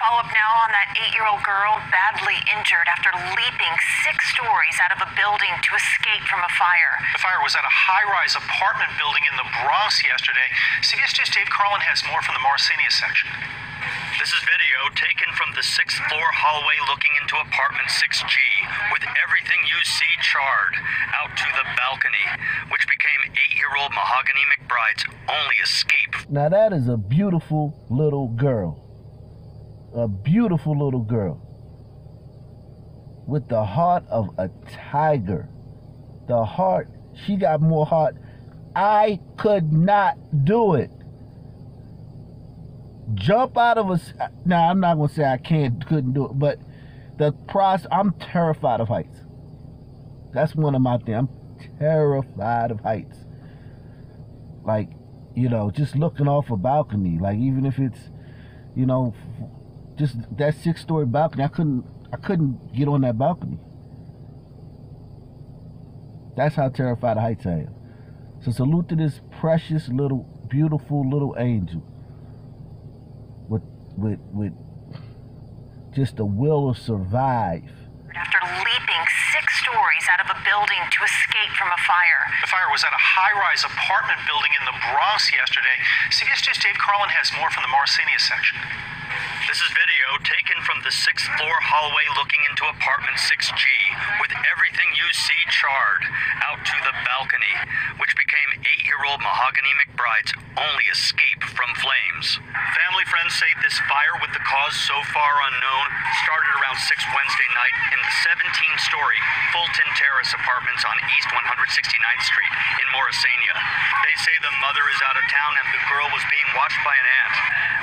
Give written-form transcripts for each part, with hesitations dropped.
Follow up now on that 8-year-old girl badly injured after leaping 6 stories out of a building to escape from a fire. The fire was at a high-rise apartment building in the Bronx yesterday. CBS 2's Dave Carlin has more from the Marcinia section. This is video taken from the 6th floor hallway looking into apartment 6G, with everything you see charred, out to the balcony, which became 8-year-old Mahogany McBride's only escape. Now that is a beautiful little girl. A beautiful little girl with the heart of a tiger. The heart, she got more heart. I could not do it. Jump out of a, now I'm not gonna say I couldn't do it, but the process, I'm terrified of heights. That's one of my things. I'm terrified of heights. Like, you know, just looking off a balcony, like even if it's, you know, just that 6-story balcony, I couldn't get on that balcony. That's how terrified of heights I am. So salute to this precious little, beautiful little angel with just the will to survive. After leaping 6 stories out of a building to escape from a fire. The fire was at a high-rise apartment building in the Bronx yesterday. CBS 2's Dave Carlin has more from the Marcinia section. This is video taken from the 6th floor hallway looking into apartment 6G, with everything you see charred, out to the balcony, which became 8-year-old Mahogany McBride's only escape from flames. Family friends say this fire, with the cause so far unknown, started around 6 Wednesday night in the 17-story Fulton Terrace apartments on East 169th Street in Morrisania. They say the mother is out of town and the girl was being watched by an aunt.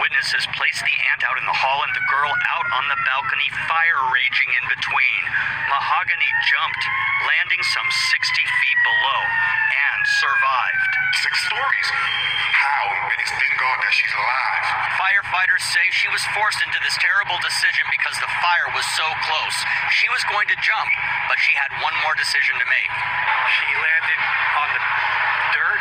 Witnesses placed the aunt out in the hall and the girl out on the balcony, fire raging in between. Mahogany jumped, landing some 60 feet below, and survived. 6 stories? How? It's thank God that she's alive. Firefighters say she was forced into this terrible decision because the fire was so close. She was going to jump, but she had one more decision to make. She landed on the dirt.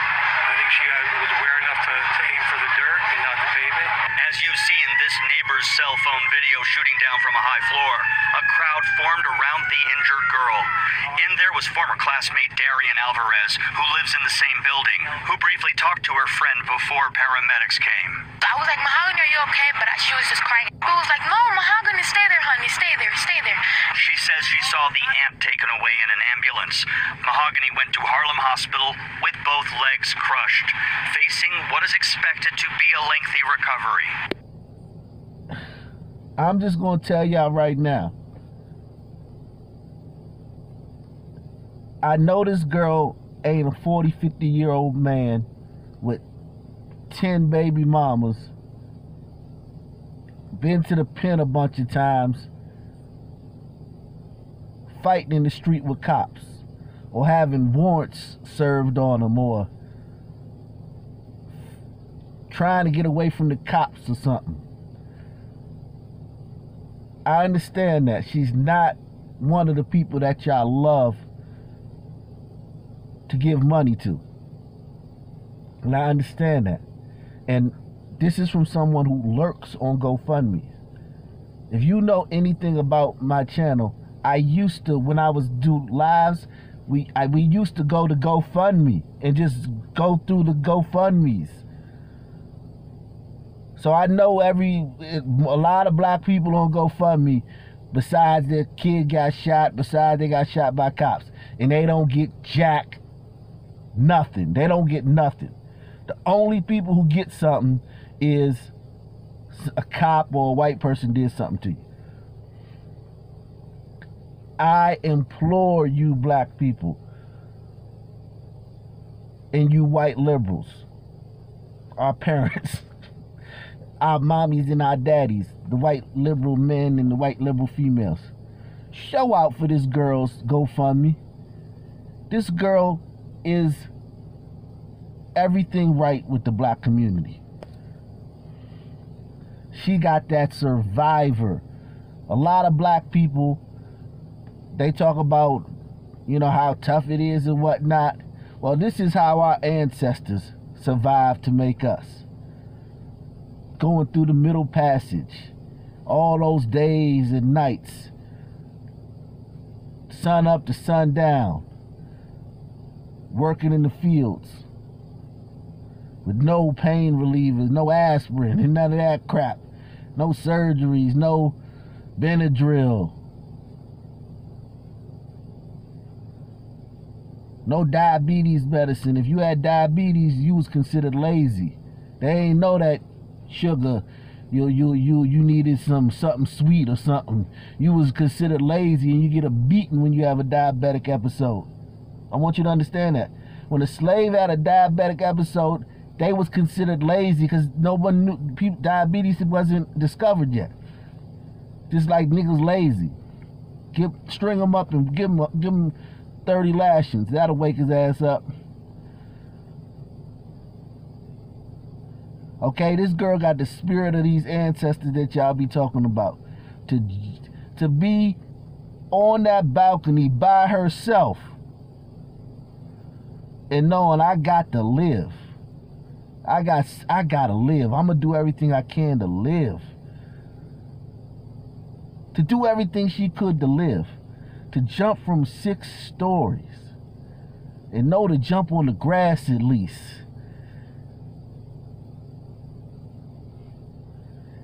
I think she was aware enough to aim for the dirt and not the pavement. As you see in this neighbor's cell phone video shooting down from a high floor, a crowd formed around the injured girl. In there was former classmate Darian Alvarez, who lives in the same building, who briefly talked to her friend before paramedics came. I was like, Mahogany, are you okay? But she was just crying. Who was like, no, Mahogany, stay there, honey, stay there, stay there. She says she saw the aunt taken away in an ambulance. Mahogany went to Harlem Hospital with both legs crushed, facing what is expected to be a lengthy recovery. I'm just going to tell y'all right now. I know this girl ain't a 40, 50-year-old man with 10 baby mamas, been to the pen a bunch of times, fighting in the street with cops, or having warrants served on them, or trying to get away from the cops or something. I understand that she's not one of the people that y'all love to give money to. And I understand that. And this is from someone who lurks on GoFundMe. If you know anything about my channel, I used to, when I was do lives, we used to go to GoFundMe and just go through the GoFundMes. So I know a lot of black people on GoFundMe, besides their kid got shot, besides they got shot by cops, and they don't get jack nothing. They don't get nothing. The only people who get something is a cop or a white person did something to you. I implore you black people and you white liberals, our parents, our mommies and our daddies, the white liberal men and the white liberal females, show out for this girl's GoFundMe. This girl is everything right with the black community. She got that survivor. A lot of black people, they talk about, you know, how tough it is and whatnot. Well, this is how our ancestors survived to make us. Going through the Middle Passage, all those days and nights, sun up to sundown, working in the fields with no pain relievers, no aspirin and none of that crap, no surgeries, no Benadryl, no diabetes medicine. If you had diabetes, you was considered lazy. They ain't know that sugar, you needed something sweet or something. You was considered lazy, and you get a beating when you have a diabetic episode. I want you to understand that. When a slave had a diabetic episode, they was considered lazy because no one knew diabetes wasn't discovered yet. Just like niggas lazy. String them up and give them 30 lashings. That'll wake his ass up. Okay, this girl got the spirit of these ancestors that y'all be talking about. To be on that balcony by herself and knowing I got to live. I gotta live. I'm gonna do everything I can to live. To do everything she could to live. To jump from 6 stories. And know to jump on the grass at least.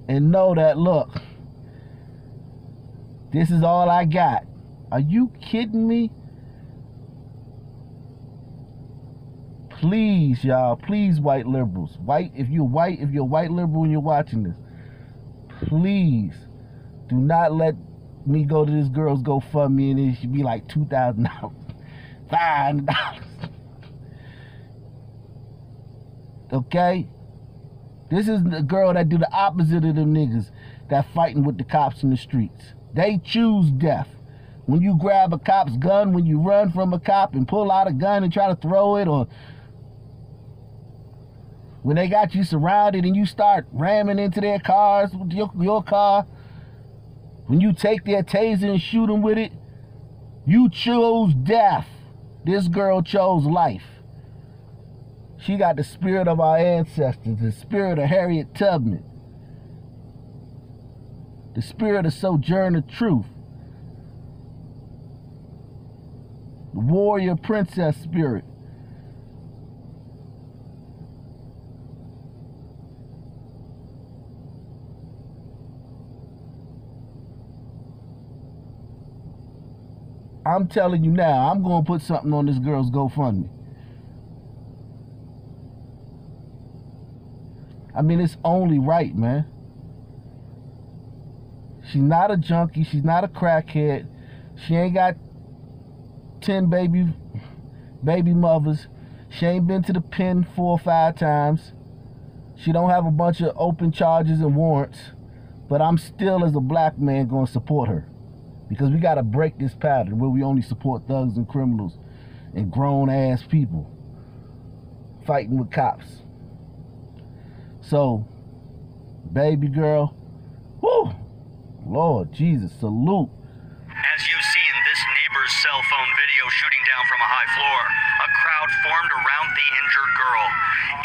And know that, look, this is all I got. Are you kidding me? Please, y'all, please, white liberals. If you're white liberal and you're watching this, please do not let me go to this girl's GoFundMe and it should be like $2,000, $500. Okay? This is the girl that do the opposite of them niggas that fighting with the cops in the streets. They choose death. When you grab a cop's gun, when you run from a cop and pull out a gun and try to throw it, or when they got you surrounded and you start ramming into their cars with your car, when you take their taser and shoot them with it, you chose death. This girl chose life. She got the spirit of our ancestors, the spirit of Harriet Tubman, the spirit of Sojourner Truth, the warrior princess spirit. I'm telling you now, I'm going to put something on this girl's GoFundMe. I mean, it's only right, man. She's not a junkie. She's not a crackhead. She ain't got 10 baby mothers. She ain't been to the pen 4 or 5 times. She don't have a bunch of open charges and warrants. But I'm still, as a black man, going to support her. Because we got to break this pattern where we only support thugs and criminals and grown-ass people fighting with cops. So, baby girl, whoo, Lord Jesus, salute. As you see in this neighbor's cell phone video shooting down from a high floor, a crowd formed around the injured girl.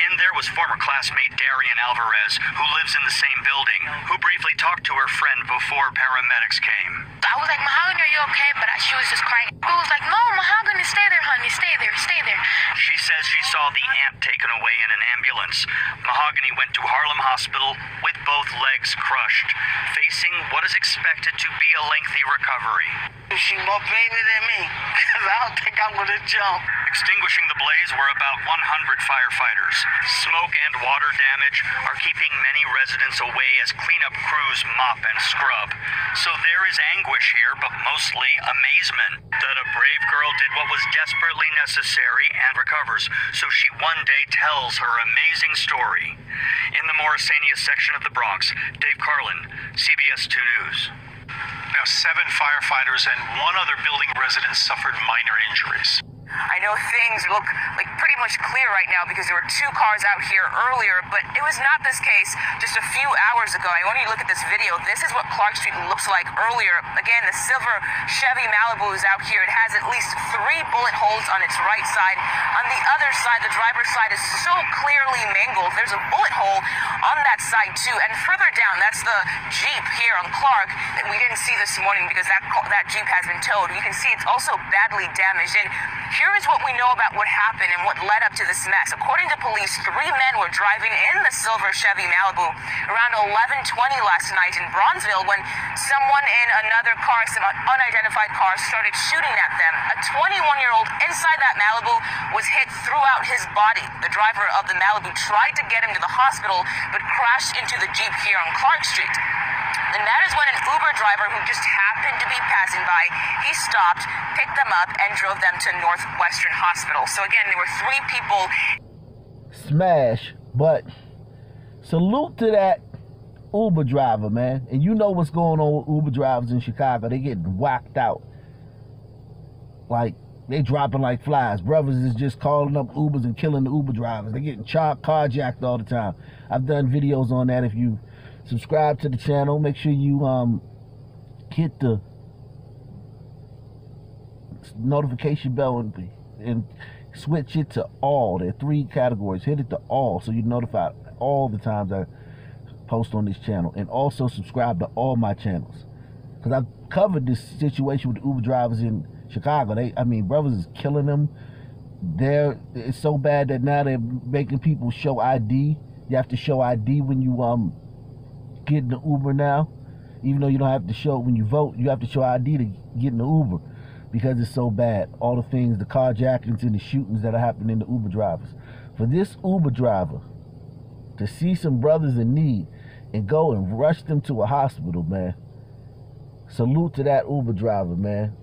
In there was former classmate Darian Alvarez, who lives in the same building, who briefly talked to her friend before paramedics came. I was like, Mahogany, are you okay? But she was just crying. Boo was like, no, Mahogany, stay there, honey. Stay there, stay there. She says she saw the aunt taken away in an ambulance. Mahogany went to Harlem Hospital with both legs crushed, facing what is expected to be a lengthy recovery. She more painted than me, because I don't think I'm going to jump. Extinguishing the blaze were about 100 firefighters. Smoke and water damage are keeping many residents away as cleanup crews mop and scrub. So there is anguish here, but mostly amazement that a brave girl did what was desperately necessary and recovers, so she one day tells her amazing story. In the Morrisania section of the Bronx, Dave Carlin, CBS 2 News. Now, 7 firefighters and 1 other building resident suffered minor injuries. I know things look like pretty much clear right now because there were 2 cars out here earlier, but it was not this case just a few hours ago. I want you to look at this video. This is what Clark Street looks like earlier. Again, the silver Chevy Malibu is out here. It has at least 3 bullet holes on its right side. On the other side, the driver's side is so clearly mangled. There's a bullet hole on that side too. And further down, down. That's the Jeep here on Clark that we didn't see this morning because that Jeep has been towed. You can see it's also badly damaged. And here is what we know about what happened and what led up to this mess. According to police, 3 men were driving in the silver Chevy Malibu around 11:20 last night in Bronzeville when someone in another car, some unidentified car, started shooting at them. A 21-year-old inside that Malibu was hit throughout his body. The driver of the Malibu tried to get him to the hospital, but crashed into the Jeep here on Clark Street. And that is when an Uber driver who just happened to be passing by, he stopped, picked them up, and drove them to Northwestern Hospital. So again, there were 3 people. Smash, but salute to that Uber driver, man. And you know what's going on with Uber drivers in Chicago. They get whacked out. Like, they dropping like flies. Brothers is just calling up Ubers and killing the Uber drivers. They're getting carjacked all the time. I've done videos on that. If you subscribe to the channel, make sure you hit the notification bell and switch it to all. There are 3 categories. Hit it to all so you're notified all the times I post on this channel. And also subscribe to all my channels, because I've covered this situation with Uber drivers in Chicago. Brothers is killing them. It's so bad that now they're making people show ID. You have to show ID when you get in the Uber now. Even though you don't have to show it when you vote, you have to show ID to get in the Uber, because it's so bad. All the things, the carjackings and the shootings that are happening to Uber drivers. For this Uber driver to see some brothers in need and go and rush them to a hospital, man, salute to that Uber driver, man.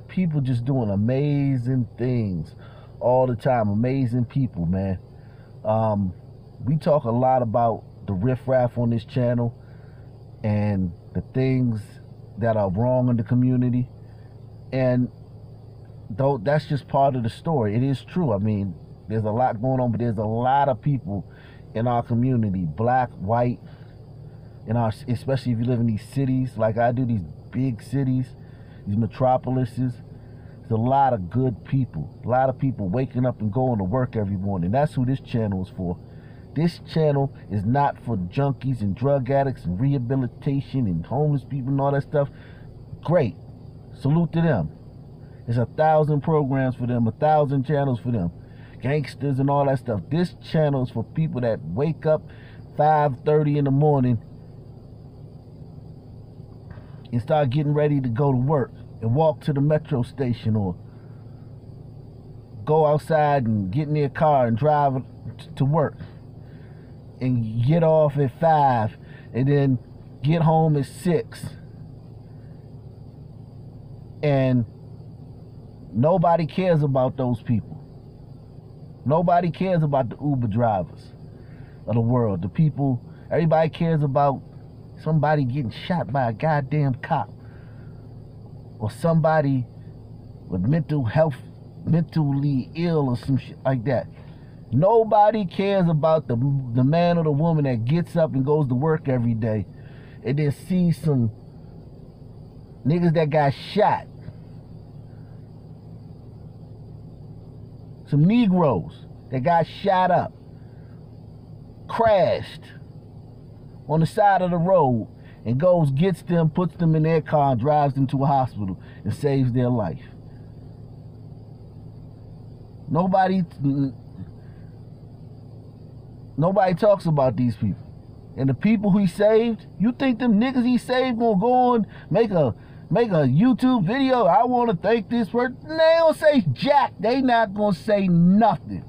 People just doing amazing things all the time. Amazing people, man. We talk a lot about the riffraff on this channel and the things that are wrong in the community. And though that's just part of the story, it is true. There's a lot going on, but there's a lot of people in our community, black, white, especially if you live in these cities like I do, these big cities, these metropolises. There's a lot of good people, a lot of people waking up and going to work every morning. That's who this channel is for. This channel is not for junkies and drug addicts and rehabilitation and homeless people and all that stuff. Great. Salute to them. There's 1,000 programs for them, 1,000 channels for them. Gangsters and all that stuff. This channel is for people that wake up 5:30 in the morning and start getting ready to go to work and walk to the metro station or go outside and get in their car and drive to work and get off at 5 and then get home at 6. And nobody cares about those people. Nobody cares about the Uber drivers of the world. The people, everybody cares about somebody getting shot by a goddamn cop, or somebody with mentally ill or some shit like that. Nobody cares about the man or the woman that gets up and goes to work every day and then sees some niggas that got shot. Some Negroes that got shot up, crashed on the side of the road, and goes, gets them, puts them in their car, and drives them to a hospital and saves their life. Nobody talks about these people. And the people he saved, you think them niggas he saved gonna go on make a YouTube video? I want to thank this person. They don't say jack. They not gonna say nothing.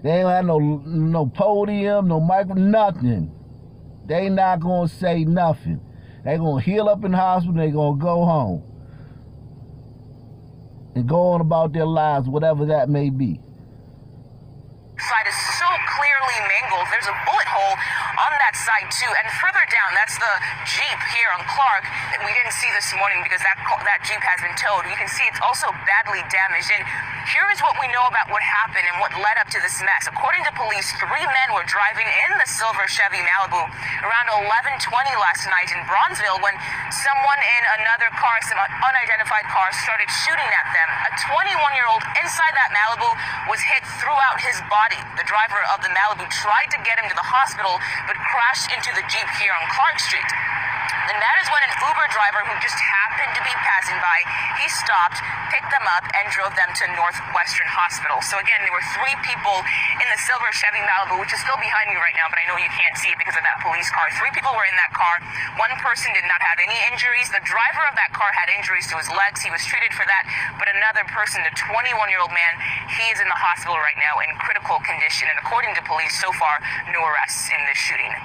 They don't have no podium, no microphone, nothing. They not gonna say nothing. They gonna heal up in the hospital. They gonna go home and go on about their lives, whatever that may be. Side is so clearly mangled. There's a bullet hole on that side too. And further down, that's the Jeep here on Clark that we didn't see this morning because that Jeep has been towed. You can see it's also badly damaged. And here is what we know about what happened and what led up to this mess. According to police, 3 men were driving in the silver Chevy Malibu around 11:20 last night in Bronxville when someone in another car, some unidentified car, started shooting at them. A 21-year-old inside that Malibu was hit throughout his body. The driver of the Malibu tried to get him to the hospital but crashed into the Jeep here on Clark Street. And that is when an Uber driver who just happened to be passing by, he stopped, picked them up, and drove them to Northwestern Hospital. So again, there were 3 people in the silver Chevy Malibu, which is still behind me right now, but I know you can't see it because of that police car. 3 people were in that car. 1 person did not have any injuries. The driver of that car had injuries to his legs. He was treated for that. But another person, the 21-year-old man, he is in the hospital right now in critical condition. And according to police, so far, no arrests in this shooting.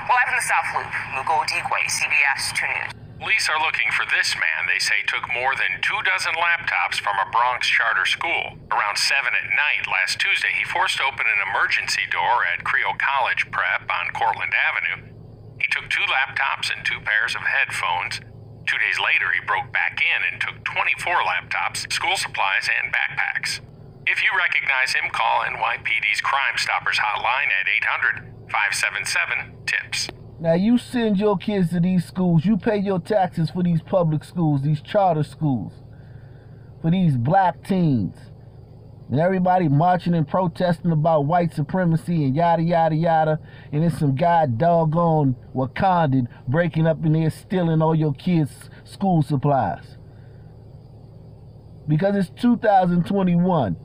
Well, live in the South Loop, Mugo Digwe, CBS 2 News. Police are looking for this man they say took more than 24 laptops from a Bronx charter school. Around 7 at night last Tuesday, he forced open an emergency door at Creole College Prep on Cortlandt Avenue. He took 2 laptops and 2 pairs of headphones. 2 days later, he broke back in and took 24 laptops, school supplies, and backpacks. If you recognize him, call NYPD's Crime Stoppers hotline at 800-577-TIPS. Now, you send your kids to these schools. You pay your taxes for these public schools, these charter schools, for these black teens. And everybody marching and protesting about white supremacy and yada, yada, yada. And then some guy doggone Wakandan breaking up in there stealing all your kids' school supplies. Because it's 2021.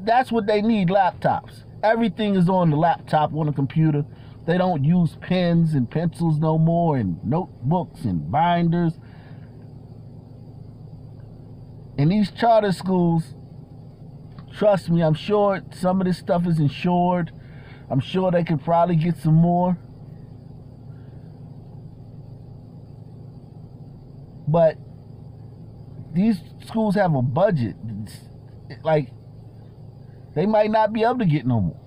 That's what they need, laptops. Everything is on the laptop, on the computer. They don't use pens and pencils no more, and notebooks and binders. And these charter schools, trust me, I'm sure some of this stuff is insured. I'm sure they could probably get some more. But these schools have a budget. Like, they might not be able to get no more.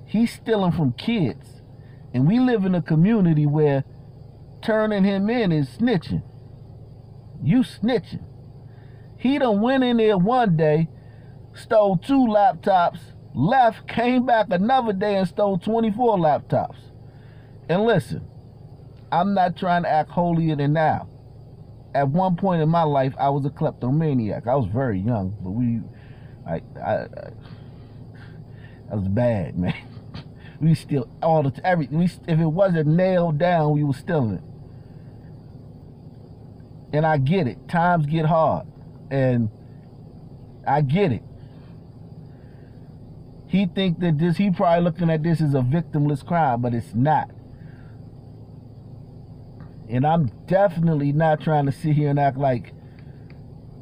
He's stealing from kids. And we live in a community where turning him in is snitching. You snitching. He done went in there one day, stole 2 laptops, left, came back another day and stole 24 laptops. And listen, I'm not trying to act holier than thou. At one point in my life, I was a kleptomaniac. I was very young, but I was bad, man. We steal all the if it wasn't nailed down, we were stealing it. And I get it. Times get hard, and I get it. He probably looking at this as a victimless crime, but it's not. And I'm definitely not trying to sit here and act like,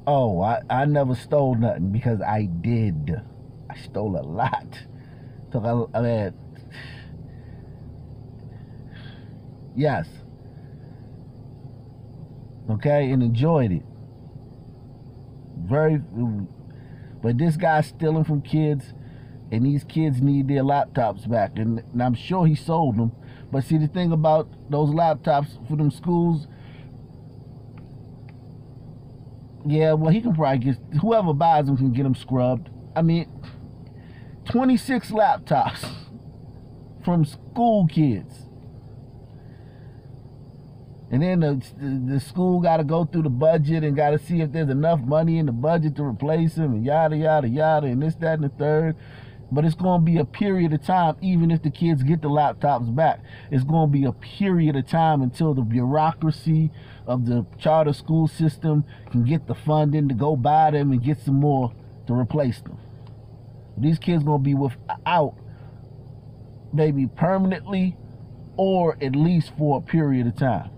oh, I never stole nothing, because I did. I stole a lot. Yes. Okay, and enjoyed it. But this guy's stealing from kids, and these kids need their laptops back, and I'm sure he sold them. But see, the thing about those laptops for them schools, yeah, well, he can probably get, whoever buys them can get them scrubbed. I mean, 26 laptops from school kids. And then the school got to go through the budget and got to see if there's enough money in the budget to replace them, and yada, yada, yada, and this, that, and the third. But it's going to be a period of time, even if the kids get the laptops back. It's going to be a period of time until the bureaucracy of the charter school system can get the funding to go buy them and get some more to replace them. These kids going to be without, maybe permanently, or at least for a period of time.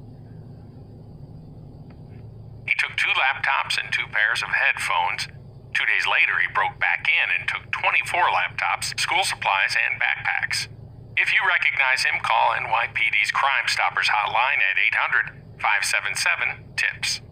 He took 2 laptops and 2 pairs of headphones. 2 days later, he broke back in and took 24 laptops, school supplies, and backpacks. If you recognize him, call NYPD's Crime Stoppers hotline at 800-577-TIPS.